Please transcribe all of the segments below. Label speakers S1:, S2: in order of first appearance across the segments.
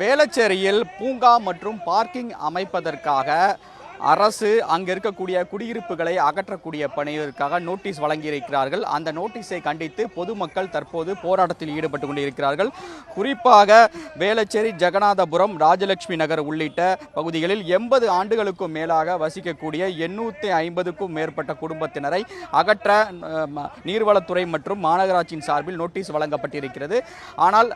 S1: வேளச்சேரியில் பூங்கா மற்றும் பார்க்கிங் அமைப்பதற்காக அரசு அங்க இருக்கக்கூடிய குடியிருப்புகளை அகற்றக்கூடிய பணியிற்காக நோட்டீஸ் வழங்கியிருக்கிறார்கள். அந்த நோட்டீஸை கண்டித்து பொதுமக்கள் தற்போது போராட்டத்தில் ஈடுபட்டு கொண்டிருக்கிறார்கள். குறிப்பாக வேளச்சேரி, ஜெகநாதபுரம், ராஜலட்சுமி நகர் உள்ளிட்ட பகுதிகளில் 80 ஆண்டுகளுக்கும் மேலாக வசிக்கக்கூடிய 850க்கும் மேற்பட்ட குடும்பத்தினரை அகற்ற நீர்வளத்துறை மற்றும் மாநகராட்சியின் சார்பில் நோட்டீஸ் வழங்கப்பட்டிருக்கிறது. ஆனால்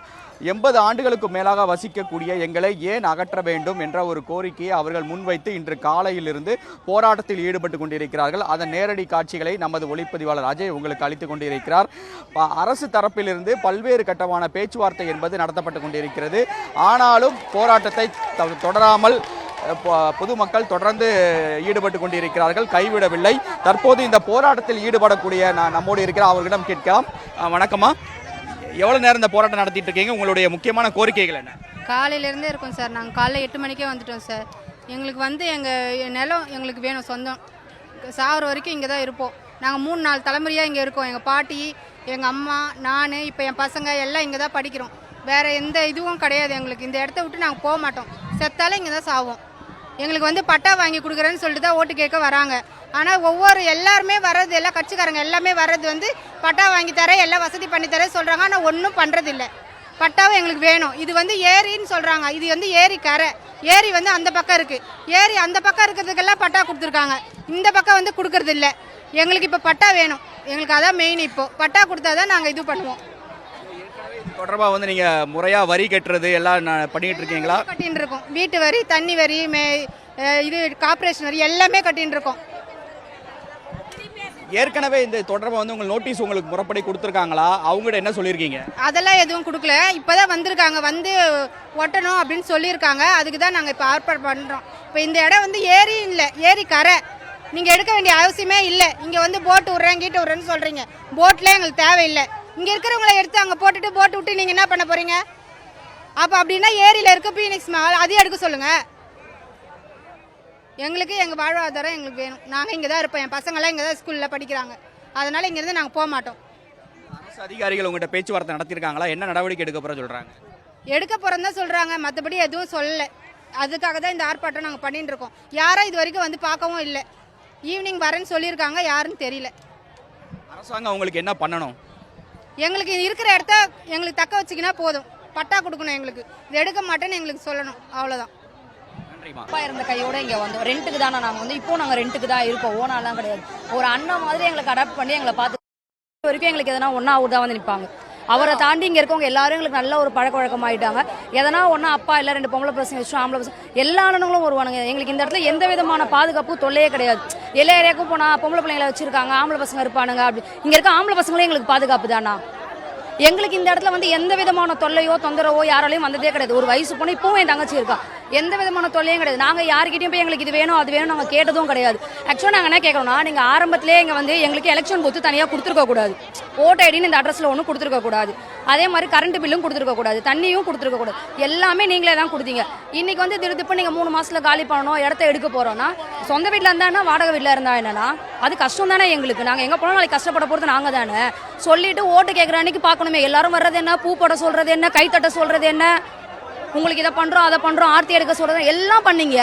S1: 80 ஆண்டுகளுக்கு மேலாக வசிக்கக்கூடிய எங்களை ஏன் அகற்ற வேண்டும் என்ற ஒரு கோரிக்கையை அவர்கள் முன்வைத்து இன்று காலையிலிருந்து போராட்டத்தில் ஈடுபட்டு கொண்டிருக்கிறார்கள். அதன் நேரடி காட்சிகளை நமது ஒளிப்பதிவாளர் அஜய் உங்களுக்கு அளித்துக் கொண்டிருக்கிறார். அரசு தரப்பிலிருந்து பல்வேறு கட்டமான பேச்சுவார்த்தை என்பது நடத்தப்பட்டு கொண்டிருக்கிறது. ஆனாலும் போராட்டத்தை தொடராமல் பொதுமக்கள் தொடர்ந்து ஈடுபட்டு கொண்டிருக்கிறார்கள், கைவிடவில்லை. தற்போது இந்த போராட்டத்தில் ஈடுபடக்கூடிய நம்மோடு இருக்கிற அவர்களிடம் கேட்கலாம். வணக்கம்மா, எவ்வளவு நேரம் இந்த போராட்டம் நடத்திட்டு இருக்கீங்க? உங்களுடைய முக்கியமான கோரிக்கைகள் என்ன?
S2: காலையிலேருந்தே இருக்கோம் சார். நாங்கள் காலைல 8 மணிக்கே வந்துட்டோம் சார். எங்களுக்கு எங்கள் நிலம் எங்களுக்கு வேணும், சொந்தம். சாகிற வரைக்கும் இங்கே தான் இருப்போம். நாங்கள் 3-4 தலைமுறையாக இங்கே இருக்கோம். எங்கள் பாட்டி, எங்கள் அம்மா, நான், இப்போ என் பசங்க எல்லாம் இங்கே தான் படிக்கிறோம். வேறு எந்த இதுவும் கிடையாது எங்களுக்கு. இந்த இடத்த விட்டு நாங்கள் போக மாட்டோம். செத்தாலே இங்கே தான் சாவோம். எங்களுக்கு பட்டா வாங்கி கொடுக்குறேன்னு சொல்லிட்டு தான் ஓட்டு கேட்க வராங்க. ஆனால் எல்லாருமே வர்றது, எல்லா கட்சிக்காரங்க எல்லாமே வர்றது பட்டா வாங்கி தரேன், எல்லாம் வசதி பண்ணி தரேன் சொல்கிறாங்க. ஆனால் ஒன்றும் பண்ணுறதில்ல. பட்டாவும் எங்களுக்கு வேணும். இது ஏரின்னு சொல்கிறாங்க. இது ஏரி கரை. ஏரி அந்த பக்கம் இருக்குது. ஏரி அந்த பக்கம் இருக்கிறதுக்கெல்லாம் பட்டா கொடுத்துருக்காங்க. இந்த பக்கம் கொடுக்கறது இல்லை. எங்களுக்கு இப்போ பட்டா வேணும். எங்களுக்கு அதான் மெயின். இப்போ பட்டா கொடுத்தா தான் நாங்கள் இது பண்ணுவோம்.
S1: தொடர்பாக நீங்கள் முறையாக வரி கட்டுறது எல்லாம் பண்ணிட்டு இருக்கீங்களா?
S2: கட்டின்னு இருக்கோம். வீட்டு வரி, தண்ணி வரி, இது கார்பரேஷன் வரி எல்லாமே கட்டின்னு இருக்கோம்.
S1: ஏற்கனவே இந்த தொடர்பாக உங்கள் நோட்டீஸ் உங்களுக்கு முறைப்படி கொடுத்துருக்காங்களா? அவங்ககிட்ட என்ன சொல்லியிருக்கீங்க?
S2: அதெல்லாம் எதுவும் கொடுக்கல. இப்போதான் வந்திருக்காங்க, ஒட்டணும் அப்படின்னு சொல்லியிருக்காங்க. அதுக்கு தான் நாங்கள் இப்போ ஆர்ப்பாட்டம் பண்ணுறோம். இப்போ இந்த இடம் ஏரி இல்லை, ஏரி கரை. நீங்கள் எடுக்க வேண்டிய அவசியமே இல்லை. இங்கே போட்டு விட்றேன், கீட்டு விட்றேன்னு சொல்கிறீங்க. போட்டில் எங்களுக்கு தேவையில்லை. இங்கே இருக்கிறவங்கள எடுத்து அங்கே போட்டுட்டு போட்டு விட்டு நீங்கள் என்ன பண்ண போகிறீங்க? அப்போ அப்படின்னா ஏரியில் இருக்க பீனிக்ஸ் மால் அதையும் எடுக்க சொல்லுங்கள். எங்களுக்கு எங்கள் வாழ்வாதாரம் எங்களுக்கு வேணும். நாங்கள் இங்கே தான் இருப்போம். என் பசங்களாம் இங்கே தான் ஸ்கூலில் படிக்கிறாங்க. அதனால் இங்கேருந்து நாங்கள் போக மாட்டோம்.
S1: அரசு அதிகாரிகள் உங்கள்கிட்ட பேச்சுவார்த்தை நடத்திருக்காங்களா? என்ன நடவடிக்கை எடுக்க போகிற சொல்கிறாங்க?
S2: எடுக்க போகிறோம் தான் சொல்கிறாங்க. மற்றபடி எதுவும் சொல்லலை. அதுக்காக தான் இந்த ஆர்ப்பாட்டம் நாங்கள் பண்ணிட்டு இருக்கோம். யாரும் இது வரைக்கும் பார்க்கவும் இல்லை. ஈவினிங் வரேன்னு சொல்லியிருக்காங்க. யாருன்னு தெரியல.
S1: அரசாங்கம் உங்களுக்கு என்ன பண்ணணும்?
S2: எங்களுக்கு இருக்கிற இடத்த எங்களுக்கு தக்க வச்சுக்கினா போதும். பட்டா கொடுக்கணும். எங்களுக்கு இது எடுக்க மாட்டேன்னு எங்களுக்கு சொல்லணும். அவ்வளோதான்.
S3: அப்பா இருந்த கையோட இங்கே வந்தோம். ரெண்ட்டுக்கு தானே நாங்கள் இப்போ நாங்கள் ரெண்ட்டுக்கு தான் இருக்கோம். ஓனாலாம் கிடையாது. ஒரு அண்ணன் மாதிரி எங்களுக்கு அடாப்ட் பண்ணி எங்களை பார்த்து வரைக்கும் எங்களுக்கு எதனா ஒன்றா தான் நிற்பாங்க. அவரை தாண்டி இங்கே இருக்கவங்க எல்லாரும் எங்களுக்கு நல்ல ஒரு பழக்க வழக்கம் ஆகிட்டாங்க. எதனா ஒன்றா அப்பா இல்லை 2 பொம்பளை பசங்க வச்சு ஆம்பளை பசங்க எல்லா அண்ணனுங்களும் வருவானுங்க. எங்களுக்கு இந்த இடத்துல எந்த விதமான பாதுகாப்பு தொல்லையே கிடையாது. எல்லா ஏரியாவுக்கும் போனால் பொம்பளை பிள்ளைங்களை வச்சிருக்காங்க, ஆம்பளை பசங்க இருப்பானுங்க. அப்படி இங்கே இருக்க ஆம்பளை பசங்களே எங்களுக்கு பாதுகாப்பு தானா? எங்களுக்கு இந்த இடத்துல எந்த விதமான தொல்லையோ தொந்தரவோ யாராலையும் வந்ததே கிடையாது. ஒரு வயசு பொண்ணு இப்பவும் என் தங்கச்சி இருக்கா. எந்த விதமான தொல்லையும் கிடையாது. நாங்கள் யாருக்கிட்டையும் போய் எங்களுக்கு இது வேணும் அது வேணும் நாங்கள் கேட்டதும் கிடையாது. ஆக்சுவலாக நாங்கள் என்ன கேட்குறோம்னா, நீங்கள் ஆரம்பத்திலே இங்கே எங்களுக்கு எலெக்ஷன் பூத்து தனியாக கொடுத்துருக்க கூடாது. ஓட் ஐடின்னு இந்த அட்ரஸில் ஒன்றும் கொடுத்துருக்க கூடாது. அதே மாதிரி கரண்ட் பில்லும் கொடுத்துருக்க கூடாது, தண்ணியும் கொடுத்துருக்க கூடாது. எல்லாமே நீங்களே தான் கொடுத்தீங்க. இன்னைக்கு திருப்பி நீங்கள் 3 மாசத்துல காலி பண்ணணும், இடத்த எடுக்க போறோம்னா, சொந்த வீட்டில் இருந்தா வாடகை வீட்டில் இருந்தா என்னன்னா அது கஷ்டம் தானே எங்களுக்கு. நாங்கள் எங்கே போனோம் நாளைக்கு கஷ்டப்பட போகிறது நாங்கள் தானே. சொல்லிட்டு ஓட்டு கேட்குற அன்னைக்கு பார்க்கணுமே. எல்லாரும் வர்றது என்ன, பூ போட சொல்றது என்ன, கைத்தட்ட சொல்றது என்ன, உங்களுக்கு இதை பண்றோம் அதை பண்றோம், ஆர்த்தி எடுக்க சொல்றது எல்லாம் பண்ணீங்க.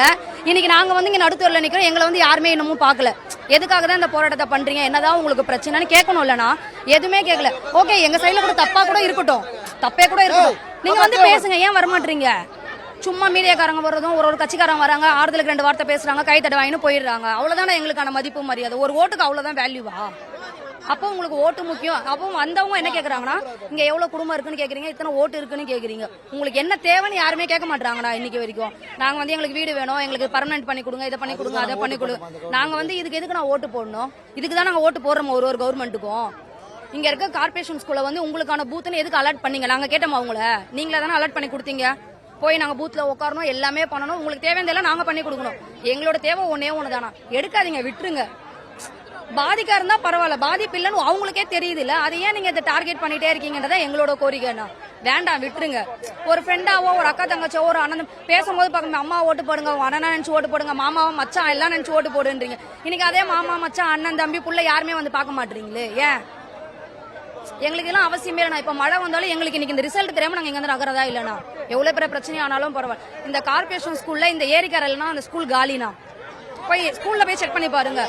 S3: இன்னைக்கு நாங்கள் இங்கே நடுத்தூரில் நிற்கிறோம். எங்களை யாருமே இன்னமும் பார்க்கல. எதுக்காக தான் இந்த போராட்டத்தை பண்றீங்க, என்னதான் உங்களுக்கு பிரச்சனைன்னு கேட்கணும். இல்லைனா எதுவுமே கேட்கல. ஓகே, எங்க சைடில் கூட தப்பா கூட இருக்கட்டும், தப்பே கூட இருக்கட்டும், நீங்க பேசுங்க. ஏன் வரமாட்டீங்க? சும்மா மீடியாக்காரங்க வர்றதும் ஒரு கட்சிக்காரங்க வராங்க, ஆறுதலுக்கு 2 வார்த்தை பேசுறாங்க, கைத்தட்ட வாங்கின்னு போயிடுறாங்க. அவ்வளவுதானே எங்களுக்கான மதிப்பு மரியாதை. ஒரு ஓட்டுக்கு அவ்வளவுதான் வேல்யூவா? அப்போ உங்களுக்கு ஓட்டு முக்கியம். அப்போ வந்தவங்க என்ன கேட்கறாங்கன்னா, இங்க எவ்வளவு குடும்பம் இருக்குன்னு கேக்குறீங்க, இத்தனை ஓட்டு இருக்குன்னு கேக்குறீங்க. உங்களுக்கு என்ன தேவைன்னு யாருமே கேட்க மாட்டாங்கண்ணா. இன்னைக்கு வரைக்கும் நாங்க எங்களுக்கு வீடு வேணும், எங்களுக்கு பர்மனன்ட் பண்ணி கொடுங்க, இதை பண்ணி கொடுங்க, அதை பண்ணி கொடுங்க. நாங்க இதுக்கு எதுக்கு நான் ஓட்டு போடணும்? இதுக்கு தான் நாங்க ஓட்டு போடுறோம் ஒரு கவர்மெண்ட்டுக்கும். இங்க இருக்க கார்பரேஷன் ஸ்கூல்ல உங்களுக்கான பூத்துன்னு எதுக்கு அலர்ட் பண்ணீங்க? நாங்க கேட்டோம் அவங்கள. நீங்களே தானே அலர்ட் பண்ணி கொடுத்தீங்க. போய் நாங்க பூத்துல உட்காரணும், எல்லாமே பண்ணணும். உங்களுக்கு தேவையான நாங்க பண்ணி கொடுக்கணும். எங்களோட தேவை ஒண்ணு தானா. எடுக்காதீங்க, விட்டுருங்க. பாதிக்கா இருந்தா பரவாயில்ல, பாதிப்பு இல்லைன்னு அவங்களுக்கே தெரியுது இல்ல. அதை ஏன் நீங்க இதை டார்கெட் பண்ணிட்டே இருக்கீங்கன்றத எங்களோட கோரிக்கைண்ணா. வேண்டாம், விட்டுருங்க. ஒரு ஃப்ரெண்டாவோ ஒரு அக்கா தங்கச்சோ ஒரு அண்ணன் பேசும்போது பார்க்கணும், அம்மா ஓட்டு போடுங்க, அண்ணனா நினைச்சு ஓட்டு போடுங்க, மாமாவும் மச்சான் எல்லாம் நினைச்சு ஓட்டு போடுன்றீங்க. இன்னைக்கு அதே மாமா மச்சான் அண்ணன் தம்பி புள்ள யாருமே பார்க்க மாட்டீங்களே. ஏன் எங்களுக்கு எல்லாம் அவசியமே இல்லைண்ணா. இப்போ மழை வந்தாலும் எங்களுக்கு இன்னைக்கு இந்த ரிசல்ட் தெரியாம நாங்கள் இங்கே வந்து நகரதா இல்லைண்ணா. எவ்வளோ பெரிய பிரச்சனையானாலும் பரவாயில்ல. இந்த கார்பரேஷன் ஸ்கூல்ல இந்த ஏரிக்கரையிலனா அந்த ஸ்கூல் காலினா போய் ஸ்கூல்ல போய் செக் பண்ணி பாருங்க.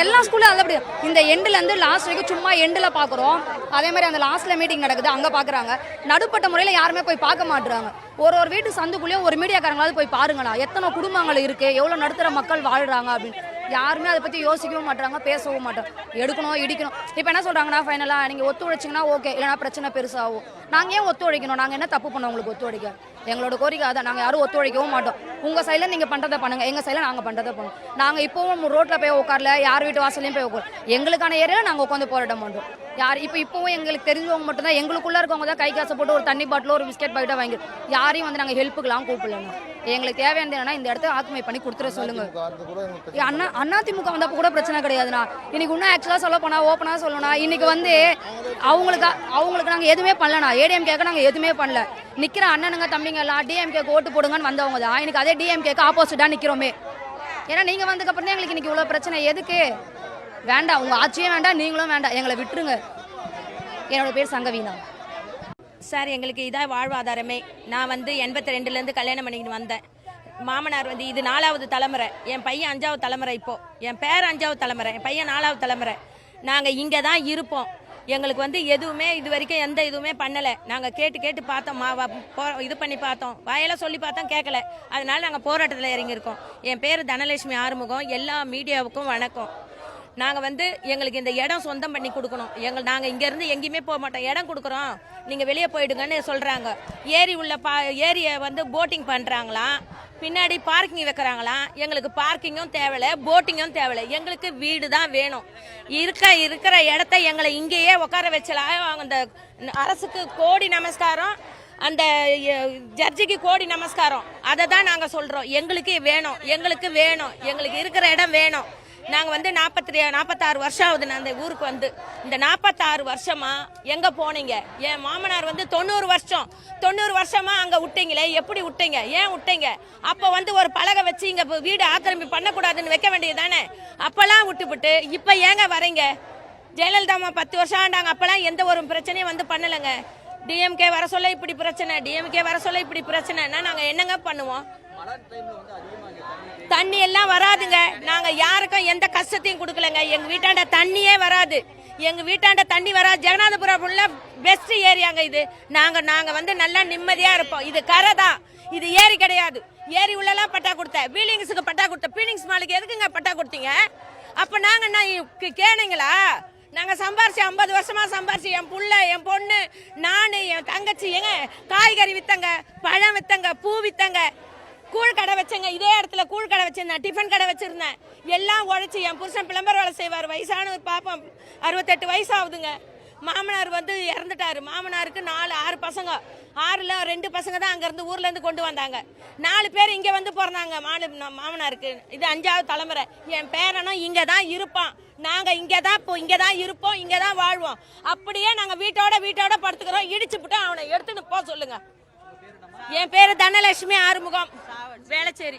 S3: எல்லா ஸ்கூலும் நல்லபடி இந்த எண்ட்ல இருந்து லாஸ்ட் வரைக்கும் சும்மா எண்ட்ல பாக்குறோம். அதே மாதிரி அந்த லாஸ்ட்ல மீட்டிங் நடக்குது அங்க பாக்குறாங்க. நடுப்பட்ட முறையில யாருமே போய் பார்க்க மாட்டாங்க. ஒரு வீட்டு சந்துக்குள்ளேயும் ஒரு மீடியாக்காரங்களாவது போய் பாருங்களா, எத்தனை குடும்பங்கள் இருக்கு, எவ்வளவு நடுத்தர மக்கள் வாழ்றாங்க அப்படின்னு யாருமே அதை பத்தி யோசிக்கவும் மாட்டாங்க, பேசவும் மாட்டோம். எடுக்கணும் இடிக்கணும். இப்போ என்ன சொல்றாங்கன்னா ஃபைனலா நீங்க ஒத்துழைச்சிங்கன்னா ஓகே, இல்லைனா பிரச்சனை பெருசாகும். நாங்க ஏன் ஒத்துழைக்கணும்? நாங்க என்ன தப்பு பண்ணோம் உங்களுக்கு ஒத்துழைக்க? எங்களோட கோரிக்கை அதான். நாங்க யாரும் ஒத்துழைக்கவும் மாட்டோம். உங்க சைட்ல நீங்க பண்றதை பண்ணுங்க, எங்க சைட்ல நாங்க பண்றதை பண்ணுவோம். நாங்க இப்பவும் ரோட்ல போய் உட்காரல, யார் வீட்டு வாசலையும் போய் உட்கார். எங்களுக்கான ஏரியால நாங்க உட்காந்து போராட்டம் பண்றோம். யார் இப்பவும் எங்களுக்கு தெரிஞ்சவங்க மட்டும் தான், எங்களுக்குள்ள இருக்கவங்க தான் கை காசை போட்டு ஒரு தண்ணி பாட்டிலோ ஒரு பிஸ்கெட் பாக்கெட்டோ வாங்கி யாரையும் வந்து நாங்க ஹெல்ப்புக்கெல்லாம் கூப்பிடலாம். எங்களுக்கு தேவையானது என்னன்னா இந்த இடத்த ஆக்குமை பண்ணி கொடுத்துட சொல்லுங்க. அதிமுக வந்தப்ப கூட பிரச்சனை கிடையாதுண்ணா. இன்னைக்கு இன்னும் ஆக்சுவலா சொல்ல போனா ஓப்பனா சொல்லணும்னா இன்னைக்கு வந்து அவங்களுக்கு நாங்க எதுவுமே பண்ணலண்ணா. ஏடிஎம்கேக்கு நாங்க எதுவுமே பண்ணல. நிக்கிற அண்ணனுங்க தம்பிங்க எல்லாம் டிஎம்கேக்கு ஓட்டு போடுங்கன்னு வந்தவங்க தான். இன்னைக்கு அதே டிஎம்கேக்கு ஆப்போசிட்டா நிக்கிறோமே. ஏன்னா நீங்க வந்ததுக்கு அப்புறம் தான் எங்களுக்கு இன்னைக்கு இவ்வளவு பிரச்சனை. எதுக்கு வேண்டாம், உங்க ஆட்சியே வேண்டாம், நீங்களும் வேண்டாம், எங்களை விட்டுருங்க. என்னோட பேர் சங்கவீனா
S4: சார். எங்களுக்கு இதான் வாழ்வாதாரமே. நான் வந்து 82லேருந்து கல்யாணம் பண்ணிக்கிட்டு வந்தேன். மாமனார் வந்து இது 4வது தலைமுறை, என் பையன் 5வது தலைமுறை, இப்போ என் பேர் 5வது தலைமுறை, என் பையன் 4வது தலைமுறை. நாங்கள் இங்கே தான் இருப்போம். எங்களுக்கு வந்து எதுவுமே இது வரைக்கும் எந்த இதுவுமே பண்ணலை. நாங்கள் கேட்டு பார்த்தோம், இது பண்ணி பார்த்தோம், வாயெல்லாம் சொல்லி பார்த்தோம், கேட்கல. அதனால நாங்கள் போராட்டத்தில் இறங்கியிருக்கோம். என் பேர் தனலட்சுமி ஆறுமுகம். எல்லா மீடியாவுக்கும் வணக்கம். நாங்கள் வந்து எங்களுக்கு இந்த இடம் சொந்தம் பண்ணி கொடுக்கணும். நாங்கள் இங்கேருந்து எங்கேயுமே போக மாட்டோம். இடம் கொடுக்குறோம், நீங்கள் வெளியே போயிடுங்கன்னு சொல்கிறாங்க. ஏரியை வந்து போட்டிங் பண்ணுறாங்களாம், பின்னாடி பார்க்கிங் வைக்கிறாங்களாம். எங்களுக்கு பார்க்கிங்கும் தேவையில்லை, போட்டிங்கும் தேவையில்லை. எங்களுக்கு வீடு தான் வேணும். இருக்கிற இடத்த எங்களை இங்கேயே உட்கார வச்சலாம். அந்த அரசுக்கு கோடி நமஸ்காரம், அந்த ஜட்ஜிக்கு கோடி நமஸ்காரம். அதை தான் நாங்கள் சொல்கிறோம். எங்களுக்கு வேணும், எங்களுக்கு இருக்கிற இடம் வேணும். நாங்கள் வந்து 46 வருஷம் ஆகுது நான் அந்த ஊருக்கு வந்து. இந்த 46 வருஷமா எங்கே போனீங்க? என் மாமனார் வந்து 90 வருஷமா அங்கே விட்டீங்களே, எப்படி விட்டீங்க? ஏன் விட்டீங்க? அப்போ வந்து ஒரு பலகை வச்சு இங்கே வீடு ஆக்கிரமிப்பு பண்ணக்கூடாதுன்னு வைக்க வேண்டியது தானே? அப்போல்லாம் விட்டுவிட்டு இப்போ ஏங்க வரீங்க? ஜெயலலிதா அம்மா 10 வருஷம் ஆண்டாங்க, அப்போல்லாம் எந்த ஒரு பிரச்சனையும் வந்து பண்ணலைங்க. டிஎம்கே வர சொல்ல இப்படி பிரச்சனை, டிஎம்கே வர சொல்ல இப்படி பிரச்சனைன்னா நாங்கள் என்னங்க பண்ணுவோம்? தண்ணி எல்லாம் வராதுங்க. நாங்க யாருக்கும் எந்த கஷ்டத்தையும் கொடுக்கலங்க. எங்க வீட்டாண்ட தண்ணியே வராது. தண்ணி வராது. ஜெகநாதபுரம் உள்ள பெஸ்ட் ஏரியாங்க இது. நாங்க வந்து நல்லா நிம்மதியா இருப்போம். இது கரை தான், இது ஏரி கிடையாது. ஏரி உள்ளலாம் பட்டா கொடுத்த, பீலிங்ஸுக்கு பட்டா கொடுத்த, பீலிங்ஸ் மாலுக்கு எதுக்குங்க பட்டா கொடுத்தீங்க? அப்ப நாங்க கேணுங்களா? நாங்க சம்பாரிச்சு 50 வருஷமா சம்பாரிச்சு என் புள்ள, என் பொண்ணு, நானு, என் தங்கச்சி எங்க காய்கறி வித்தங்க, பழம் வித்தங்க, பூ வித்தங்க, கூழ் கடை வச்சேங்க. இதே இடத்துல கூழ் கடை வச்சிருந்தேன், டிஃபன் கடை வச்சிருந்தேன். எல்லாம் உழைச்சி என் புருஷன் பிளம்பர் வேலை செய்வார். வயசான ஒரு பாப்பம் 68 வயசு ஆகுதுங்க. மாமனார் வந்து இறந்துட்டாரு. மாமனாருக்கு 6 பசங்க, 6ல் 2 பசங்க தான் அங்கேருந்து ஊர்லேருந்து கொண்டு வந்தாங்க. 4 பேர் இங்கே வந்து பிறந்தாங்க மாமனாருக்கு. இது 5வது தலைமுறை. என் பேரனும் இங்கே தான் இருப்பான். நாங்கள் இங்கே தான் இருப்போம், இங்கே தான் வாழ்வோம். அப்படியே நாங்கள் வீட்டோட படுத்துக்கிறோம். இடிச்சுப்புட்டு அவனை எடுத்துன்னு போக சொல்லுங்க. என் பேரு தனலட்சுமி ஆறுமுகம், வேளச்சேரி.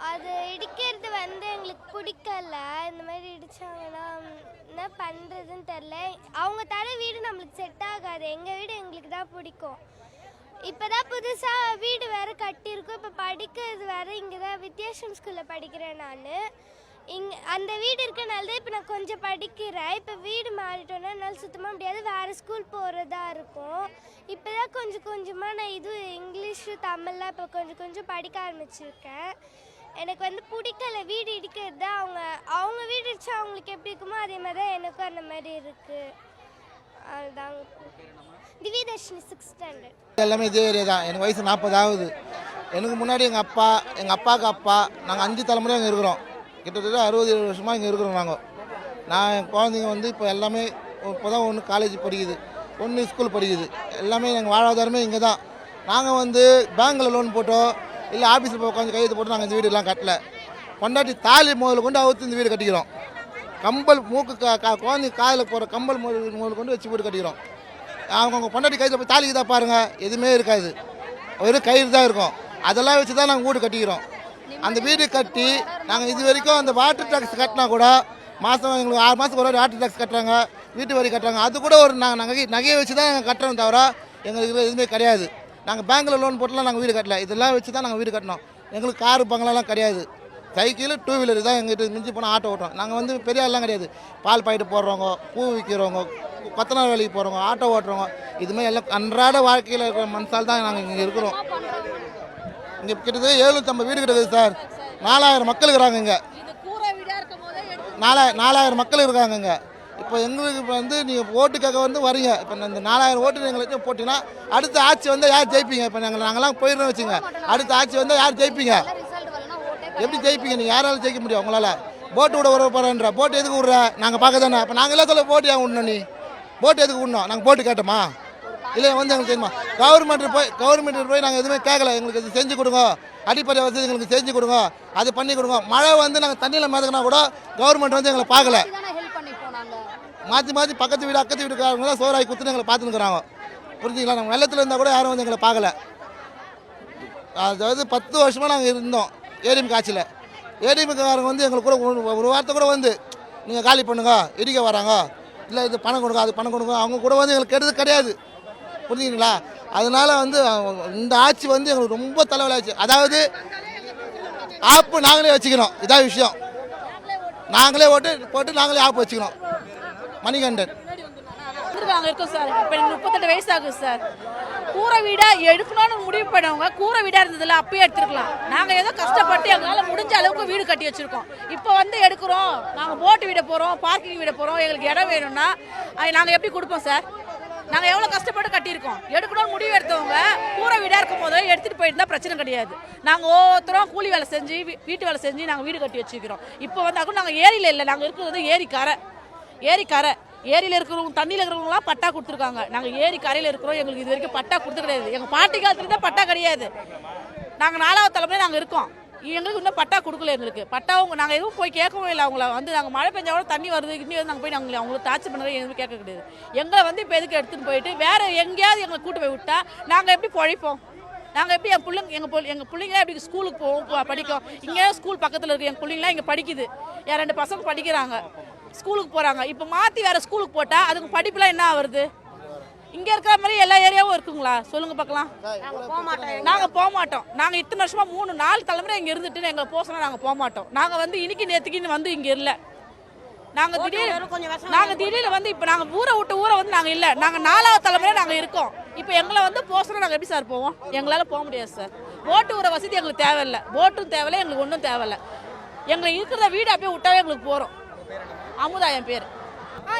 S5: அது இடிக்கிறது வந்து எங்களுக்கு பிடிக்கல. இந்த மாதிரி இடிச்சாங்கன்னா என்ன பண்ணுறதுன்னு தெரில. அவங்க தர வீடு நம்மளுக்கு செட் ஆகாது. எங்கள் வீடு எங்களுக்கு தான் பிடிக்கும். இப்போ தான் புதுசாக வீடு வேறு கட்டியிருக்கோம். இப்போ படிக்கிறது வேறு இங்கே தான் வித்யாசம் ஸ்கூலில் படிக்கிறேன் நான். அந்த வீடு இருக்கனால தான் இப்போ நான் கொஞ்சம் படிக்கிறேன். இப்போ வீடு மாறிட்டோன்னா என்னால் சுத்தமாக முடியாது, வேறு ஸ்கூல் போகிறதா இருக்கும். இப்போ தான் கொஞ்சமாக நான் இங்கிலீஷு தமிழ்லாம் இப்போ கொஞ்சம் படிக்க ஆரம்பிச்சிருக்கேன். எனக்கு வந்து பிடிக்கல வீடு இடிக்கிறது தான். அவங்க வீடு இடிச்சா அவங்களுக்கு எப்படி இருக்குமோ அதே மாதிரி தான் எனக்கும் அந்த மாதிரி இருக்குது. அதுதாங்க. Divyadharshini 6th standard.
S6: எல்லாமே இதே ஏரியா தான். எனக்கு வயசு 40 ஆகுது. எனக்கு முன்னாடி எங்கள் அப்பாவுக்கு அப்பா, நாங்கள் 5 தலைமுறை இங்கே இருக்கிறோம். கிட்டத்தட்ட 60-70 வருஷமாக இங்கே இருக்கிறோம் நாங்கள். என் குழந்தைங்க வந்து இப்போ எல்லாமே இப்போ தான் ஒன்று காலேஜ் படிக்குது, ஒன்று ஸ்கூல் படிக்குது. எல்லாமே எங்கள் வாழ்வாதாரமே இங்கே தான். நாங்கள் வந்து பேங்கில் லோன் போட்டோம், இல்லை ஆஃபீஸில் போய் உட்காந்து கையெழுத்து போட்டு நாங்கள் இந்த வீடுலாம் கட்டலை. கொண்டாட்டி தாலி முதல்ல கொண்டு அவுத்து இந்த வீடு கட்டிக்கிறோம். கம்பல் மூக்கு குழந்தைங்க காதில் போகிற கம்பல் முதல் கொண்டு வச்சு வீடு கட்டிக்கிறோம். அவங்க பொண்டாட்டி கையில் போய் தாலிக்கு தான் பாருங்கள், எதுவுமே இருக்காது, வெறும் கயிறு தான் இருக்கும். அதெல்லாம் வச்சு தான் நாங்கள் வீடு கட்டிக்கிறோம். அந்த வீடு கட்டி நாங்கள் இது வரைக்கும் அந்த வாட்டர் டேக்ஸ் கட்டினா கூட மாதம் எங்களுக்கு 6 மாதத்துக்கு ஒரு வாட்டர் டேக்ஸ் கட்டுறாங்க, வீட்டு வரி கட்டுறாங்க. அது கூட ஒரு நாங்கள் நகையை வச்சு தான் நாங்கள் கட்டுறோம் தவிர எங்களுக்கு எதுவுமே கிடையாது. நாங்கள் பேங்க்கில் லோன் போட்டுலாம் நாங்கள் வீடு கட்டல, இதெல்லாம் வச்சு தான் நாங்கள் வீடு கட்டினோம். எங்களுக்கு காரு பங்களாலாம் கிடையாது. சைக்கிள் 2 வீலர் தான் எங்கிட்ட மிஞ்சி போனால் ஆட்டோ ஓட்டுறோம். நாங்கள் வந்து பெரிய ஆள்லாம் கிடையாது. பால் பாக்கெட்டு போடுறவங்க, பூ விற்கிறவங்க, கொத்தனார் வேலைக்கு போகிறவங்க, ஆட்டோ ஓட்டுறவங்க, இதுமாதிரி எல்லாம் அன்றாட வாழ்க்கையில் இருக்கிற மனுஷால் தான் நாங்கள் இங்கே இருக்கிறோம். இங்கே கிட்டத்தட்ட 750 வீடு கிடக்குது சார். 4000 மக்கள் இருக்கிறாங்க இங்கே. 4000 மக்கள் இருக்காங்க இங்கே. இப்போ எங்களுக்கு இப்போ வந்து நீங்கள் ஓட்டுக்காக வந்து வரீங்க. இப்போ இந்த 4000 ஓட்டு எங்களுக்கு போட்டிங்கன்னா அடுத்த ஆட்சி வந்தால் யார் ஜெயிப்பீங்க? இப்போ நாங்கள்லாம் போயிடுறோம் வச்சுங்க, அடுத்த ஆட்சி வந்தால் யார் ஜெயிப்பீங்க? எப்படி ஜெயிப்பீங்க? நீங்கள் யாராலும் ஜெயிக்க முடியும் உங்களால்? போட்டு விட வர போகிறேன்ற போட்டு எதுக்கு விட்ற? நாங்கள் பார்க்க தானே. இப்போ நாங்களே சொல்ல போட்டு ஏன் விடணும்? நீ போட்டு எதுக்கு விடணும்? நாங்கள் போட்டு கேட்டோமா? இல்லை வந்து எங்களுக்கு தெரியுமா? கவர்மெண்ட்டு போய் நாங்கள் எதுவுமே கேட்கல. எங்களுக்கு இது செஞ்சு கொடுங்க, அடிப்படை வசதி எங்களுக்கு செஞ்சு கொடுங்க, அது பண்ணி கொடுங்க. மழை வந்து நாங்கள் தண்ணியில் மிதக்கினா கூட கவர்மெண்ட் வந்து எங்களை பார்க்கல. மாற்றி மாற்றி பக்கத்து வீடு அக்கத்து வீட்டுக்காரங்க தான் சோறாக்கி கொடுத்துட்டு எங்களை பார்த்துன்னுக்குறாங்க. புரிஞ்சுங்களா? நாங்கள் வெள்ளத்தில் இருந்தால் கூட யாரும் வந்து எங்களை பார்க்கல. அதாவது 10 வருஷமாக நாங்கள் இருந்தோம் ஏடிஎம் காட்சியில். ஏடிஎம்காரங்க வந்து எங்களுக்கு கூட ஒரு வாரத்தை கூட வந்து நீங்கள் காலி பண்ணுங்க, இடிக்க வராங்க, இல்லை இது பணம் கொடுங்க, அது பணம் கொடுங்க, அவங்க கூட வந்து எங்களுக்கு கெடுதல் கிடையாது. புரிஞ்சுங்களா? அதனால் வந்து இந்த ஆட்சி வந்து எங்களுக்கு ரொம்ப தலைவலாச்சு. அதாவது ஆப்பு நாங்களே வச்சுக்கணும், இதான் விஷயம். நாங்களே ஓட்டு போட்டு நாங்களே ஆப்பு வச்சுக்கணும். மணிகண்டன்
S7: நாங்கள் இருக்கோம் சார். இப்போ எனக்கு 38 வயசு ஆகுது சார். கூரை வீடாக எடுக்கணும்னு முடிவு பண்ணவங்க கூரை வீடாக இருந்ததில்ல, அப்பயே எடுத்துருக்கலாம். நாங்கள் ஏதோ கஷ்டப்பட்டு எங்களால் முடிஞ்ச அளவுக்கு வீடு கட்டி வச்சுருக்கோம். இப்போ வந்து எடுக்கிறோம், நாங்கள் போட்டு விட போகிறோம், பார்க்கிங் விட போகிறோம், எங்களுக்கு இடம் வேணும்னா நாங்கள் எப்படி கொடுப்போம் சார்? நாங்கள் எவ்வளோ கஷ்டப்பட்டு கட்டியிருக்கோம். எடுக்கணும்னு முடிவு எடுத்தவங்க கூரை வீடாக இருக்கும் போது எடுத்துகிட்டு போயிட்டு தான் பிரச்சனை கிடையாது. நாங்கள் ஒவ்வொருத்தரும் கூலி வேலை செஞ்சு வீட்டு வேலை செஞ்சு நாங்கள் வீடு கட்டி வச்சுக்கிறோம். இப்போ வந்தாக்கும் நாங்கள் ஏரியில் இல்லை, நாங்கள் இருக்கிறது ஏரிக்கரை. ஏரியில் இருக்கிறவங்க தண்ணியில் இருக்கிறவங்களாம் பட்டா கொடுத்துருக்காங்க. நாங்கள் ஏரி கரையில் இருக்கிறோம், எங்களுக்கு இது வரைக்கும் பட்டா கொடுத்து கிடையாது. எங்கள் பாட்டி காலத்துல தான் பட்டா கிடையாது. நாங்கள் 4வது தலைமுறை நாங்கள் இருக்கோம், எங்களுக்கு இன்னும் பட்டா கொடுக்கல. எங்களுக்கு பட்டாவும் நாங்கள் எதுவும் போய் கேட்கவும் இல்லை. அவங்கள வந்து நாங்கள் மழை பெஞ்சா கூட தண்ணி வருது இன்னும் வந்து நாங்கள் போய் அவங்களுக்கு டார்ச்சர் பண்ணுறது எதுவும் கேட்க கிடையாது. எங்களை வந்து இப்போ எதுக்கு எடுத்துகிட்டு போயிட்டு வேறு எங்கேயாவது எங்களை கூட்டு போய் விட்டா நாங்கள் எப்படி பொழைப்போம்? நாங்கள் எப்படி எங்கள் பிள்ளைங்க எப்படி ஸ்கூலுக்கு போவோம், படிக்கும்? இங்கே ஸ்கூல் பக்கத்தில் இருக்குது, எங்கள் பிள்ளைங்களாம் இங்கே படிக்குது. என் 2 பசங்க படிக்கிறாங்க, ஸ்கூலுக்கு போகிறாங்க. இப்போ மாற்றி வேறு ஸ்கூலுக்கு போட்டால் அதுக்கு படிப்புலாம் என்ன வருது? இங்கே இருக்கிற மாதிரி எல்லா ஏரியாவும் இருக்குங்களா? சொல்லுங்கள் பார்க்கலாம். நாங்கள் போக மாட்டோம். நாங்கள் இத்தனை வருஷமாக 3-4 தலைமுறை இங்கே இருந்துட்டு எங்களை போக சொன்னால் நாங்கள் போக மாட்டோம். நாங்கள் வந்து இன்னைக்கு நேற்றுக்குன்னு வந்து இங்கே இல்லை. நாங்கள் திடீர்னு வந்து இப்போ நாங்கள் ஊரை வந்து நாங்கள் இல்லை. நாங்கள் 4வது தலைமுறை நாங்கள் இருக்கோம். இப்போ எங்களை வந்து போக சொன்னால் நாங்கள் எப்படி சார் போவோம்? எங்களால் போக முடியாது சார். போட்டு ஊற வசதி எங்களுக்கு தேவையில்லை, போட்டும் தேவையில்லை, எங்களுக்கு ஒன்றும் தேவையில்லை. எங்களை இருக்கிற வீடு அப்படியே விட்டாவே எங்களுக்கு போகிறோம். அமுதா என் பேர்.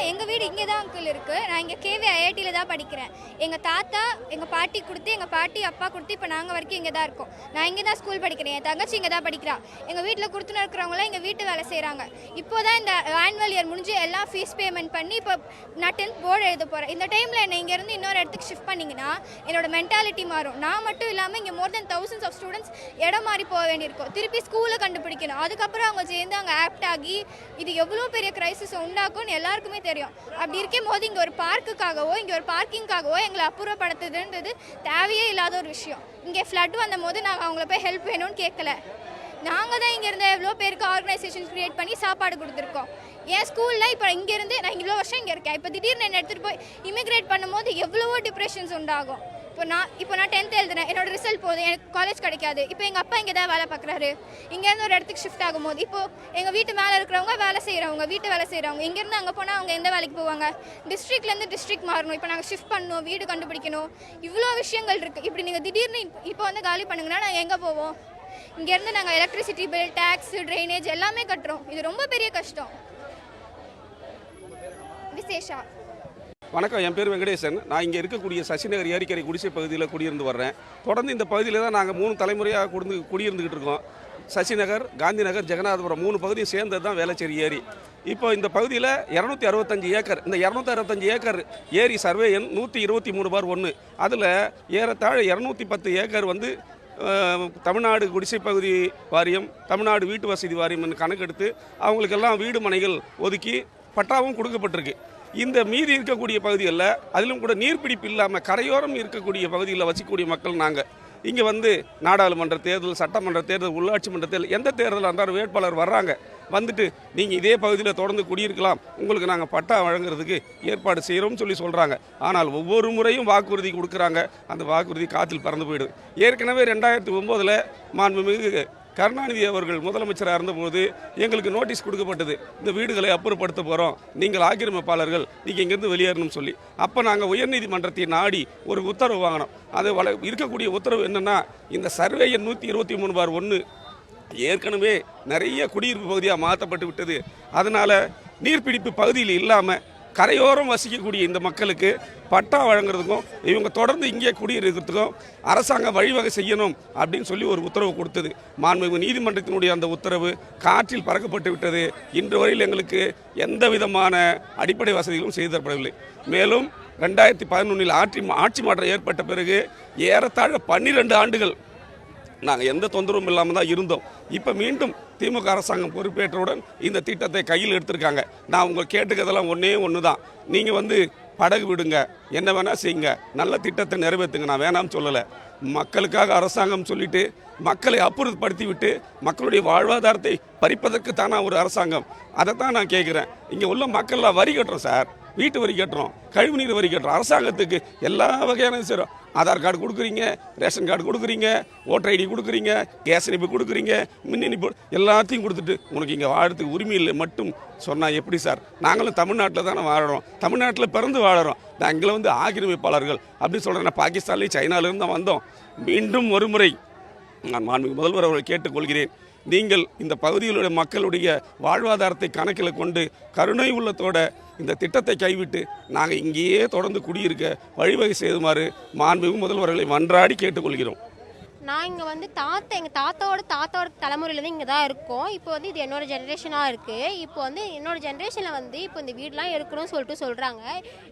S8: எங்கள் வீடு இங்கே தான் அங்கிள் இருக்குது. நான் இங்கே கேவி ஐஐடியில் தான் படிக்கிறேன். எங்கள் தாத்தா எங்கள் பாட்டி கொடுத்து, எங்கள் பாட்டி அப்பா கொடுத்து இப்போ நாங்கள் வரைக்கும் இங்கே தான் இருக்கோம். நான் இங்கே தான் ஸ்கூல் படிக்கிறேன், என் தங்கச்சி இங்கே தான் படிக்கிறா. எங்கள் வீட்டில் கொடுத்துன்னு இருக்கிறவங்களாம் எங்கள் வீட்டு வேலை செய்கிறாங்க. இப்போ தான் இந்த ஆனுவல் இயர் முடிஞ்சு எல்லாம் ஃபீஸ் பேமெண்ட் பண்ணி இப்போ நான் 10th போர்டு எழுத போகிறேன். இந்த டைமில் என்னை இங்கேருந்து இன்னொரு இடத்துக்கு ஷிஃப்ட் பண்ணிங்கன்னா என்னோட மென்டாலிட்டி மாறும். நான் மட்டும் இல்லாமல் இங்கே more than thousands of students இடம் மாறி போக வேண்டியிருக்கும். திருப்பி ஸ்கூலை கண்டுபிடிக்கணும். அதுக்கப்புறம் அவங்க சேர்ந்து அங்கே ஆப்ட் ஆகி இது எவ்வளோ பெரிய கிரைசிஸ் உண்டாக்கும்னு எல்லாருக்குமே தெரியும். அப்படி இருக்கும் போது இங்கே ஒரு பார்க்குக்காகவோ இங்கே ஒரு பார்க்கிங்காகவோ எங்களை அப்புறப்படுத்துதுன்றது தேவையே இல்லாத ஒரு விஷயம். இங்கே ஃப்ளட் வந்த போது நாங்கள் அவங்கள போய் ஹெல்ப் வேணும்னு கேட்கல. நாங்கள் தான் இங்கேருந்து எவ்வளோ பேருக்கு ஆர்கனைசேஷன் க்ரியேட் பண்ணி சாப்பாடு கொடுத்துருக்கோம். என் ஸ்கூலில் இப்போ இங்கேருந்து நான் இவ்வளோ வருஷம் இங்கே இருக்கேன். இப்போ திடீர்னு என்னை எடுத்துகிட்டு போய் இமிக்ரேட் பண்ணும்போது எவ்வளவோ டிப்ரெஷன்ஸ் உண்டாகும். இப்போ நான் 10th எழுதுனேன், என்னோட ரிசல்ட் போகுது, எனக்கு காலேஜ் கிடைக்காது. இப்போ எங்கள் அப்பா இங்கே தான் வேலை பார்க்குறாரு. இங்கேருந்து ஒரு இடத்துக்கு ஷிஃப்ட் ஆகும்போது இப்போது எங்கள் வீட்டு மேலே இருக்கிறவங்க வேலை செய்கிறவங்க, வீட்டு வேலை செய்கிறவங்க இங்கேருந்து அங்கே போனால் அவங்க எந்த வேலைக்கு போவாங்க? டிஸ்ட்ரிக்ட்லேருந்து டிஸ்ட்ரிக்ட் மாறணும். இப்போ நாங்கள் ஷிஃப்ட் பண்ணணும், வீடு கண்டுபிடிக்கணும், இவ்வளோ விஷயங்கள் இருக்குது. இப்படி நீங்கள் திடீர்னு இப்போ வந்து காலி பண்ணுங்கன்னா நாங்கள் எங்கே போவோம்? இங்கேருந்து நாங்கள் எலக்ட்ரிசிட்டி பில், டேக்ஸ், ட்ரைனேஜ் எல்லாமே கட்டுறோம். இது ரொம்ப பெரிய கஷ்டம். விசேஷா.
S9: வணக்கம், என் பேர் வெங்கடேசன். நான் இங்கே இருக்கக்கூடிய சசிநகர் ஏரிக்கரை குடிசை பகுதியில் குடியிருந்து வர்றேன். தொடர்ந்து இந்த பகுதியில் தான் நாங்கள் 3 தலைமுறையாக குடியிருந்துக்கிட்டு இருக்கோம். சசிநகர், காந்தி நகர், ஜெகநாதபுரம் 3 பகுதியும் சேர்ந்தது தான் வேளச்சேரி ஏரி. இப்போ இந்த பகுதியில் 265 ஏக்கர், இந்த 265 ஏக்கர் ஏரி சர்வே எண் 123/1. அதில் ஏறத்தாழ 210 ஏக்கர் வந்து தமிழ்நாடு குடிசை பகுதி வாரியம், தமிழ்நாடு வீட்டு வசதி வாரியம் கணக்கெடுத்து அவங்களுக்கெல்லாம் வீடு மனைகள் ஒதுக்கி பட்டாவும் கொடுக்கப்பட்டிருக்கு. இந்த மீதி இருக்கக்கூடிய பகுதிகளில் அதிலும் கூட நீர்பிடிப்பு இல்லாமல் கரையோரம் இருக்கக்கூடிய பகுதிகளில் வசிக்கக்கூடிய மக்கள் நாங்கள். இங்கே வந்து நாடாளுமன்ற தேர்தல், சட்டமன்ற தேர்தல், உள்ளாட்சி மன்ற தேர்தல், எந்த தேர்தல் இருந்தாலும் வேட்பாளர் வர்றாங்க, வந்துட்டு நீங்கள் இதே பகுதியில் தொடர்ந்து குடியிருக்கலாம், உங்களுக்கு நாங்கள் பட்டா வழங்குறதுக்கு ஏற்பாடு செய்கிறோம்னு சொல்லி சொல்கிறாங்க. ஆனால் ஒவ்வொரு முறையும் வாக்குறுதி கொடுக்குறாங்க, அந்த வாக்குறுதி காற்றில் பறந்து போயிடுது. ஏற்கனவே 2009 மாண்புமிகு கருணாநிதி அவர்கள் முதலமைச்சராக இருந்தபோது எங்களுக்கு நோட்டீஸ் கொடுக்கப்பட்டது, இந்த வீடுகளை அப்புறப்படுத்த போகிறோம், நீங்கள் ஆக்கிரமிப்பாளர்கள், நீங்கள் இங்கேருந்து வெளியேறணும்னு சொல்லி. அப்போ நாங்கள் உயர்நீதிமன்றத்தை நாடி ஒரு உத்தரவு வாங்கினோம். அது இருக்கக்கூடிய உத்தரவு என்னென்னா, இந்த சர்வே எண் 123/1 ஏற்கனவே நிறைய குடியிருப்பு பகுதியாக மாற்றப்பட்டு விட்டது. அதனால் நீர்பிடிப்பு பகுதியில் இல்லாமல் கரையோரம் வசிக்கக்கூடிய இந்த மக்களுக்கு பட்டா வழங்குறதுக்கும் இவங்க தொடர்ந்து இங்கே குடியிருக்கிறதுக்கும் அரசாங்கம் வழிவகை செய்யணும் அப்படின்னு சொல்லி ஒரு உத்தரவு கொடுத்தது. மாண்புமிகு நீதிமன்றத்தினுடைய அந்த உத்தரவு காற்றில் பறக்கப்பட்டு விட்டது. இன்று வரையில் எங்களுக்கு எந்த விதமான அடிப்படை வசதிகளும் செய்து தரப்படவில்லை. மேலும் 2011 ஆட்சி மாற்றம் ஏற்பட்ட பிறகு ஏறத்தாழ 12 ஆண்டுகள் நாங்கள் எந்த தொந்தரவும் இல்லாமல் தான் இருந்தோம். இப்போ மீண்டும் திமுக அரசாங்கம் பொறுப்பேற்றவுடன் இந்த திட்டத்தை கையில் எடுத்திருக்காங்க. நான் உங்கள் கேட்டுக்கிறதெல்லாம் ஒன்று தான், நீங்கள் வந்து படகு விடுங்க, என்ன வேணால் செய்யுங்க, நல்ல திட்டத்தை நிறைவேற்றுங்க, நான் வேணாம்னு சொல்லலை. மக்களுக்காக அரசாங்கம் சொல்லிட்டு மக்களை அப்புறப்படுத்தி விட்டு மக்களுடைய வாழ்வாதாரத்தை பறிப்பதற்கு தானே ஒரு அரசாங்கம். அதை தான் நான் கேட்குறேன். இங்கே உள்ள மக்கள்லாம் வரி கட்டுறோம் சார், வீட்டு வரி கட்டுறோம், கழிவுநீர் வரி கட்டுறோம், அரசாங்கத்துக்கு எல்லா வகையான செய்கிறோம். ஆதார் கார்டு கொடுக்குறீங்க, ரேஷன் கார்டு கொடுக்குறீங்க, ஓட்டர் ஐடி கொடுக்குறீங்க, கேஸ் இணைப்பு கொடுக்குறீங்க, மின் இணைப்பு எல்லாத்தையும் கொடுத்துட்டு உனக்கு இங்கே வாழறதுக்கு உரிமை இல்லை மட்டும் சொன்னால் எப்படி சார்? நாங்களும் தமிழ்நாட்டில் தானே வாழறோம், தமிழ்நாட்டில் பிறந்து வாழறோம். நாங்கள் வந்து ஆக்கிரமிப்பாளர்கள் அப்படின்னு சொல்கிறேன். பாகிஸ்தான்லேயும் சைனாவிலேருந்து தான் வந்தோம். மீண்டும் ஒரு முறை நான் மாண்புமிகு முதல்வர் அவர்களை கேட்டுக்கொள்கிறேன், நீங்கள் இந்த பகுதியிலுடைய மக்களுடைய வாழ்வாதாரத்தை கணக்கில் கொண்டு கருணை உள்ளத்தோட இந்த திட்டத்தை கைவிட்டு நாங்கள் இங்கேயே தொடர்ந்து குடியிருக்க வழிவகை செய்யுமாறு மாண்புமிகு முதல்வர்களை மன்றாடி கேட்டுக்கொள்கிறோம்.
S10: நான் இங்கே வந்து எங்கள் தாத்தாவோட தலைமுறையிலேருந்து இங்கே தான் இருக்கோம். இப்போ வந்து இது என்னோட ஜென்ரேஷனாக இருக்குது. இப்போ வந்து என்னோட ஜென்ரேஷனில் வந்து இப்போ இந்த வீடெலாம் எடுக்கணும்னு சொல்கிறாங்க.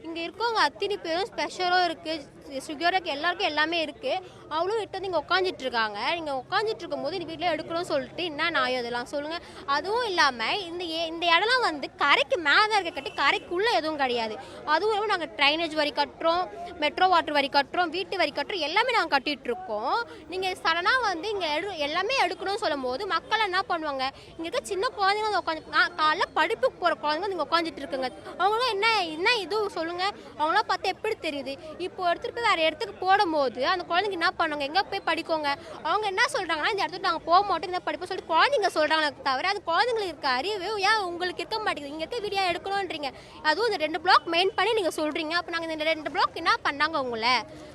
S10: இங்கே இருக்கவங்க அத்தனை பேரும் ஸ்பெஷலும் இருக்குது, சுகருக்கு எல்லாருக்கும் எல்லாமே இருக்குது. அவளும் இட்டு வந்து இங்கே உட்காந்துட்ருக்காங்க. நீங்கள் உட்காந்துட்டு இருக்கும்போது இந்த வீட்டில் எடுக்கணும்னு சொல்லிட்டு என்ன நாயம் இதெல்லாம் சொல்லுங்கள். அதுவும் இல்லாமல் இந்த இடம்லாம் வந்து கரைக்கு மேலே தான் இருக்க, கட்டி கரைக்குள்ளே எதுவும் கிடையாது. அதுவும் இல்லாமல் நாங்கள் ட்ரைனேஜ் வரி கட்டுறோம், மெட்ரோ வாட்டர் வரி கட்டுறோம், வீட்டு வரி கட்டுறோம், எல்லாமே நாங்கள் கட்டிகிட்ருக்கோம். நீங்கள் சடனாக வந்து இங்கே எல்லாமே எடுக்கணும்னு சொல்லும் போது மக்கள் என்ன பண்ணுவாங்க, இங்கே இருக்க சின்ன குழந்தைங்க வந்து உட்காந்து காலைல படிப்புக்கு போகிற குழந்தைங்க நீங்கள் உட்காந்துட்டு இருக்குங்க. அவங்களும் என்ன இது சொல்லுங்கள், அவங்களாம் பார்த்தா எப்படி தெரியுது? இப்போ எடுத்துகிட்டு போய் வேறு இடத்துக்கு போடும்போது அந்த குழந்தைங்க என்ன பண்ணுவாங்க, எங்கே போய் படிக்கோங்க? அவங்க என்ன சொல்கிறாங்கன்னா, இந்த இடத்துக்கு நாங்கள் போக மாட்டோம், இந்த படிப்போம் சொல்லிட்டு குழந்தைங்க சொல்கிறாங்க. தவிர அது குழந்தைங்களுக்கு இருக்க அறிவு ஏன் உங்களுக்கு இருக்க மாட்டேங்குது? இங்கே இருக்க வீடியோ எடுக்கணுன்றீங்க, அதுவும் இந்த 2 பிளாக் மெயின் பண்ணி நீங்கள் சொல்கிறீங்க. அப்போ நாங்கள் இந்த 2 பிளாக் என்ன பண்ணாங்க உங்களை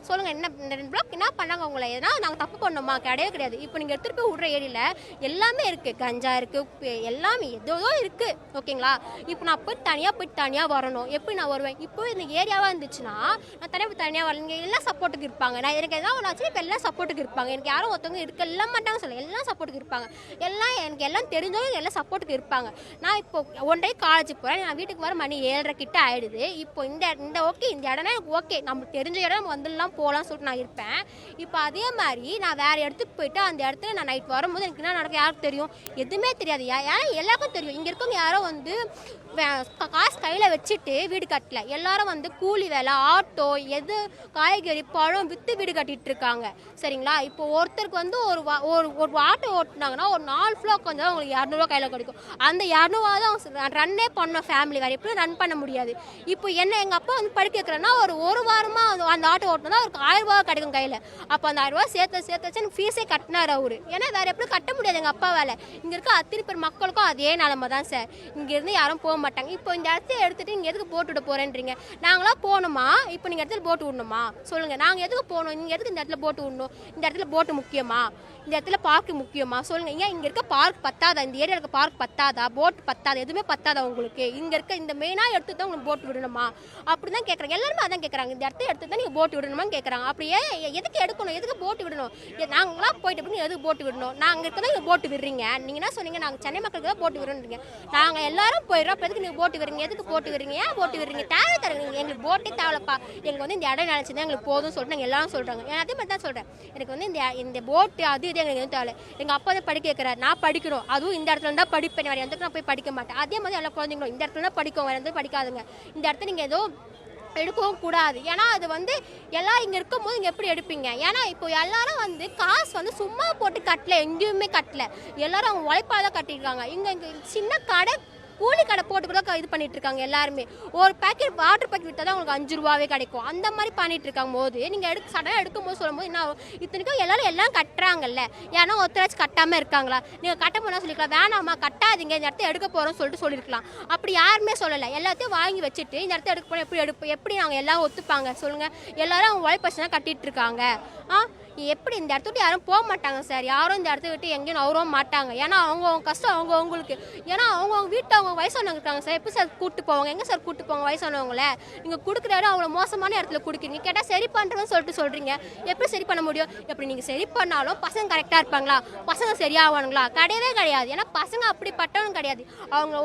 S10: சொல்லுங்கள், என்ன இந்த 2 பிளாக் என்ன பண்ணாங்க உங்களை? ஏன்னா நாங்கள் தப்பு பண்ணோமா? கிடையாது. இப்போ நீங்கள் எடுத்துகிட்டு போய் விட்ற ஏரியில் எல்லாமே இருக்குது, கஞ்சா இருக்குது, எல்லாமே ஏதோ இருக்குது, ஓகேங்களா? இப்போ நான் தனியாக வரணும், எப்படி நான் வருவேன்? இப்போ இந்த ஏரியாவாக இருந்துச்சுன்னா நான் தனியாக வரல, இங்கே எல்லாம் சப்போர்ட்டுக்கு இருப்பாங்க. நான் எனக்கு எதாவது ஒன்று ஆச்சு இப்போ எல்லாம் சப்போர்ட்டுக்கு இருப்பாங்க. எனக்கு யாரும் ஒருத்தவங்க இருக்க எல்லாம் மாட்டாங்க சொல்ல, எல்லாம் சப்போர்ட்டுக்கு இருப்பாங்க. எனக்கு எல்லாம் தெரிஞ்சவங்க எல்லாம் சப்போர்ட்டுக்கு இருப்பாங்க. நான் இப்போ ஒன் டே காலேஜுக்கு போகிறேன், நான் வீட்டுக்கு வர மணி 7:30 கிட்ட ஆகிடுது. இப்போ இந்த ஓகே, இந்த இடம்னா எனக்கு ஓகே, நம்மளுக்கு தெரிஞ்ச இடம் வந்துடலாம் போகலான்னு சொல்லிட்டு நான் இருப்பேன். இப்போ அதே மாதிரி நான் வேறு இடத்துக்கு போயிட்டு அந்த இடத்துல நான் நைட் வரும்போது எனக்கு என்ன நடக்க யாருக்கு தெரியும்? எதுவுமே தெரியாது. ஏன்னா எல்லாருக்கும் தெரியும், இங்கே இருக்கவங்க யாரோ வந்து காசு கையில் வச்சுட்டு வீடு கட்டல, எல்லாரும் வந்து கூலி வேலை, ஆட்டோ, எது காய்கறி பழம் விற்று வீடு கட்டிட்டு இருக்காங்க, சரிங்களா? இப்போ ஒருத்தருக்கு வந்து ஒரு ஆட்டோ ஓட்டினாங்கன்னா ஒரு 4 ஃப்ளோ கொஞ்சம் அவங்களுக்கு 200 கையில் கிடைக்கும். அந்த 200 தான் ரன்னே பண்ண ஃபேமிலி, வேறு எப்படி ரன் பண்ண முடியாது? இப்போ எங்கள் அப்பா வந்து படிக்க வைக்கிறேன்னா ஒரு வாரமாக அந்த ஆட்டோ ஓட்டினா அவருக்கு 1000 ரூபா கிடைக்கும் கையில். அப்போ அந்த 1000 ரூபா சேர்த்து வச்சு ஃபீஸே கட்டினார் அவரு. ஏன்னா வேறு எப்படி கட்ட முடியாது எங்கள் அப்பா வேலை. இங்கே இருக்க அத்தனை பேர் மக்களுக்கும் அதே நிலமை தான் சார். இங்கேருந்து யாரும் போக மாட்டாங்க. இப்போ இந்த இடத்த எடுத்துகிட்டு இங்கே எதுக்கு போட்டு விட போகிறேன்றீங்க? நாங்களாம் போகணுமா? இப்போ நீங்கள் இடத்துல போட்டு விடணுமா சொல்லுங்கள்? நாங்கள் எதுக்கு போகணும்? நீங்கள் எதுக்கு இந்த இடத்துல போட்டு விடணும்? இந்த இடத்துல போட்டு முக்கியமா? இந்த இடத்துல பார்க்கு முக்கியமா சொல்லுங்கள்? ஏன் இங்கே இருக்க பார்க் பத்தாதா? இந்த ஏரியா இருக்க பார்க் பத்தாதா? போட்டு பத்தாதா? எதுவுமே பத்தாதா உங்களுக்கு? இங்கே இருக்க இந்த மெயினாக எடுத்து தான் உங்களுக்கு போட்டு விடணுமா? அப்படி தான் கேட்குறாங்க. எல்லாருமே அதான் கேட்குறாங்க, இந்த இடத்த எடுத்து தான் நீங்கள் போட்டு விடணுமான்னு கேட்குறாங்க. அப்படியே எதுக்கு எடுக்கணும்? எதுக்கு போட்டு விடணும்? நாங்களாம் போயிட்டு அப்படின்னு எதுக்கு போட்டு விடணும்? நாங்கள் இருக்க தான் இங்கே போட்டு விடுறீங்க. நீங்கள் என்ன சொன்னீங்க? நாங்கள் சென்னை மக்களுக்கு தான் போட்டு விடுறீங்க. நாங்கள் எல்லாரும் போயிடுறோம், அப்போ எதுக்கு நீங்கள் போட்டு விடுறீங்க? எதுக்கு போட்டு விடுறீங்க? ஏன் போட்டு விடுறீங்க? தேவை தருங்க, எங்களுக்கு போட்டே தேவைப்பா, எங்களுக்கு வந்து இந்த இடம் நினச்சிதான் எங்களுக்கு போதும்னு சொல்லிட்டு நாங்கள் எல்லாரும் சொல்கிறாங்க. ஏன் அதே மாதிரி தான் சொல்கிறேன், எனக்கு வந்து இந்த போட்டு அது இது எங்களுக்கு எதுவும் தேவை. எங்கள் அப்பா தான் படிக்க வைக்கிறார், நான் படிக்கணும், அதுவும் இந்த இடத்துல தான் படிப்பேன், வேறு எந்த நான் போய் படிக்க மாட்டேன். அதே மாதிரி எல்லா குழந்தைங்களும் இந்த இடத்துல தான் படிக்கும், வேறு எந்த படிக்காதுங்க. இந்த இடத்துல நீங்கள் ஏதோ எடுக்கவும் கூடாது. ஏன்னா அது வந்து எல்லாம் இங்கே இருக்கும்போது இங்கே எப்படி எடுப்பீங்க? ஏன்னா இப்போ எல்லாரும் வந்து காசு வந்து சும்மா போட்டு கட்டல, எங்கேயுமே கட்டல, எல்லாரும் அவங்க உழைப்பாக தான் கட்டியிருக்காங்க. இங்கே சின்ன கடை கூலி கடை போட்டு கூட இது பண்ணிட்டு இருக்காங்க எல்லாருமே. ஒரு பேக்கெட் வாட்டர் பேக்கெட் விற்றா தான் உங்களுக்கு 5 ரூபாவே கிடைக்கும். அந்த மாதிரி பண்ணிட்டு இருக்காங்க போது நீங்கள் சடனாக எடுக்கும்போது சொல்லும்போது என்ன ஆகும்? இத்தனைக்கும் எல்லாரும் எல்லாம் கட்டுறாங்கல்ல, ஏன்னா ஒருத்தராச்சும் கட்டாமல் இருக்காங்களா? நீங்கள் கட்ட போனால் சொல்லிக்கலாம், வேணாமா கட்டாதீங்க, இந்த இடத்த எடுக்க போகிறோம்னு சொல்லிட்டு சொல்லியிருக்கலாம். அப்படி யாருமே சொல்லலை. எல்லாத்தையும் வாங்கி வச்சுட்டு இந்த இடத்த எடுக்க போனால் எப்படி நாங்கள் எல்லாம் ஒத்துப்பாங்க சொல்லுங்கள்? எல்லாரும் அவங்க உழைப்பச்சு தான் கட்டிட்டு இருக்காங்க. எப்படி இந்த இடத்த விட்டு யாரும் போக மாட்டாங்க சார். யாரும் இந்த இடத்த விட்டு எங்கேயும் நவரவும் மாட்டாங்க. ஏன்னா அவங்க கஷ்டம் அவங்களுக்கு. ஏன்னா அவங்க வீட்டை அவங்க வயசானவங்க இருக்காங்க சார். எப்படி சார் கூப்பிட்டு போவாங்க? எங்கே சார் கூப்பிட்டு போவாங்க வயசானவங்கள? நீங்கள் கொடுக்குற இடம் அவ்வளோ மோசமான இடத்துல கொடுக்குறீங்க. கேட்டால் சரி பண்ணுறேன்னு சொல்கிறீங்க. எப்படி சரி பண்ண முடியும்? எப்படி நீங்கள் சரி பண்ணாலும் பசங்க கரெக்டாக இருப்பாங்களா? பசங்க சரியாவானுங்களா? கிடையவே கிடையாது. ஏன்னா பசங்க அப்படிப்பட்டவனும் கிடையாது. அவங்க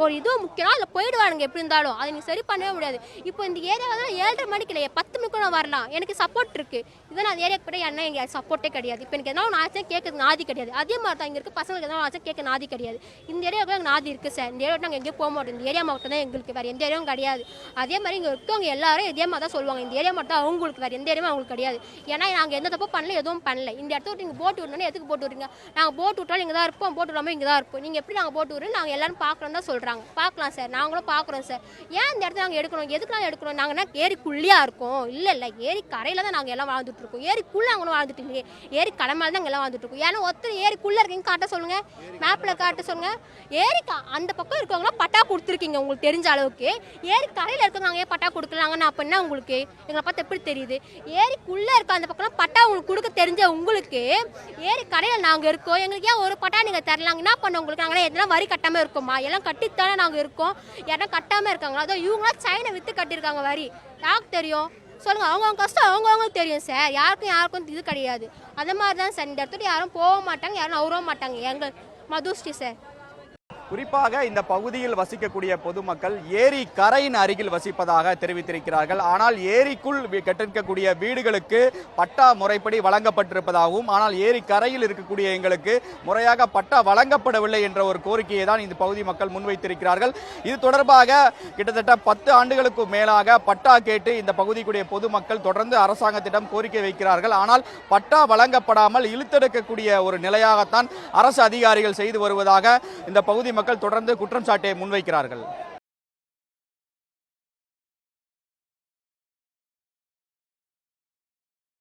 S10: ஒரு இதுவும் முக்கியம் அதில் போயிடுவானுங்க எப்படி இருந்தாலும். அதை நீங்கள் சரி பண்ணவே முடியாது. இப்போ இந்த ஏரியாவில் 7:30 மணிக்கு இல்லை 10 மணிக்கு நான் வரலாம், எனக்கு சப்போர்ட் இருக்குது. இதை நான் ஏரியா என்ன எங்க சப்போர்ட்டே கிடையாது. இப்போ எனக்கு எதனா ஆச்சா கேட்கறது நாதி கிடையாது. அதே மாதிரி தான் இங்கே இருக்க பசங்களுக்கு எதனா ஆச்சா கேட்க நாதி கிடையாது. இந்த ஏரியாவுக்கு எங்கள் நாதி இருக்குது சார். இந்த ஏரியாவுக்கு நாங்கள் எங்கேயும் போக மாட்டோம். இந்த ஏரியா மட்டும் தான் எங்களுக்கு, வேறு எந்த ஏரியாவும் கிடையாது. அதே மாதிரி இங்கே இருக்கவங்க எல்லாரும் இதே மாதிரி தான் சொல்லுவாங்க, இந்த ஏரியா மட்டும் அவங்களுக்கு, வேறு எந்த ஏரியாவும் அவங்களுக்கு கிடையாது. ஏன்னா நாங்கள் எந்த தப்பும் பண்ணல, எதுவும் பண்ணல. இந்த இடத்த விட்டு நீங்கள் போட்டு விடணும்னா எதுக்கு போட்டு விடுறீங்க? நாங்கள் போட்டு விட்டாலும் இங்கே தான் இருப்போம், போட்டு விடாமல் இங்கே தான் இருப்போம். நீங்கள் எப்படி நாங்கள் போட்டு விடுறோம்? நாங்கள் எல்லாரும் பார்க்குறோம் தான் சொல்கிறாங்க. பார்க்கலாம் சார், நாங்களும் பார்க்குறோம் சார். ஏன் இந்த இடத்த நாங்கள் எடுக்கணும்? எதுக்கு நாங்கள் எடுக்கணும்? நாங்கள் ஏரிக்குள்ளேயா இருக்கோம்? இல்லை ஏரி கரையில் தான் நாங்கள் எல்லாம் வாழ்ந்துட்டு இருக்கோம். ஏரிக்குள்ளே நாங்களும் வாழ்ந்துட்டு இல்லையே, ஏரி கடமையில தான் எல்லாம் வந்துட்டு இருக்கோம். ஏன்னா ஒருத்தர் ஏரிக்குள்ளே இருக்கீங்க காட்ட சொல்லுங்க, மேப்பில் காட்ட சொல்லுங்க. ஏரிக்கா அந்த பக்கம் இருக்கவங்களாம் பட்டா கொடுத்துருக்கீங்க உங்களுக்கு தெரிஞ்ச அளவுக்கு. ஏரி கரையில் இருக்கவங்க ஏன் பட்டா கொடுக்கலாங்கன்னு அப்படின்னா உங்களுக்கு எங்களை பார்த்து எப்படி தெரியுது? ஏரிக்குள்ளே இருக்க அந்த பக்கம்லாம் பட்டா உங்களுக்கு கொடுக்க தெரிஞ்ச உங்களுக்கு, ஏரி கரையில் நாங்கள் இருக்கோம், எங்களுக்கு ஏன் ஒரு பட்டா நீங்கள் தரலாங்க? என்ன பண்ண உங்களுக்கு? நாங்கள் எதனா வரி கட்டாமல் இருக்கோமா? எல்லாம் கட்டித்தானே நாங்கள் இருக்கோம். யாரா கட்டாமல் இருக்காங்களா? அதோ இவங்களாம் சைனை விற்று கட்டியிருக்காங்க வரி. யாருக்கு தெரியும் சொல்லுங்கள்? அவங்க கஷ்டம் அவங்களுக்கு தெரியும் சார். யாருக்கும் இது கிடையாது. அந்த மாதிரி தான் சார். இந்த இடத்துல யாரும் போக மாட்டாங்க, யாரும் நவர மாட்டாங்க. எங்கள் மதுஸ்ரீ சார்.
S1: குறிப்பாக இந்த பகுதியில் வசிக்கக்கூடிய பொதுமக்கள் ஏரி கரையின் அருகில் வசிப்பதாக தெரிவித்திருக்கிறார்கள். ஆனால் ஏரிக்குள் கட்டிருக்கக்கூடிய வீடுகளுக்கு பட்டா முறைப்படி வழங்கப்பட்டிருப்பதாகவும், ஆனால் ஏரி கரையில் இருக்கக்கூடிய எங்களுக்கு முறையாக பட்டா வழங்கப்படவில்லை என்ற ஒரு கோரிக்கையை தான் இந்த பகுதி மக்கள் முன்வைத்திருக்கிறார்கள். இது தொடர்பாக கிட்டத்தட்ட 10 ஆண்டுகளுக்கு மேலாக பட்டா கேட்டு இந்த பகுதிக்குரிய பொதுமக்கள் தொடர்ந்து அரசாங்கத்திடம் கோரிக்கை வைக்கிறார்கள். ஆனால் பட்டா வழங்கப்படாமல் இழுத்தெடுக்கக்கூடிய ஒரு நிலையாகத்தான் அரசு அதிகாரிகள் செய்து வருவதாக இந்த பகுதி மக்கள் தொடர்ந்து குற்றம் சாட்டை முன்வைக்கிறார்கள்.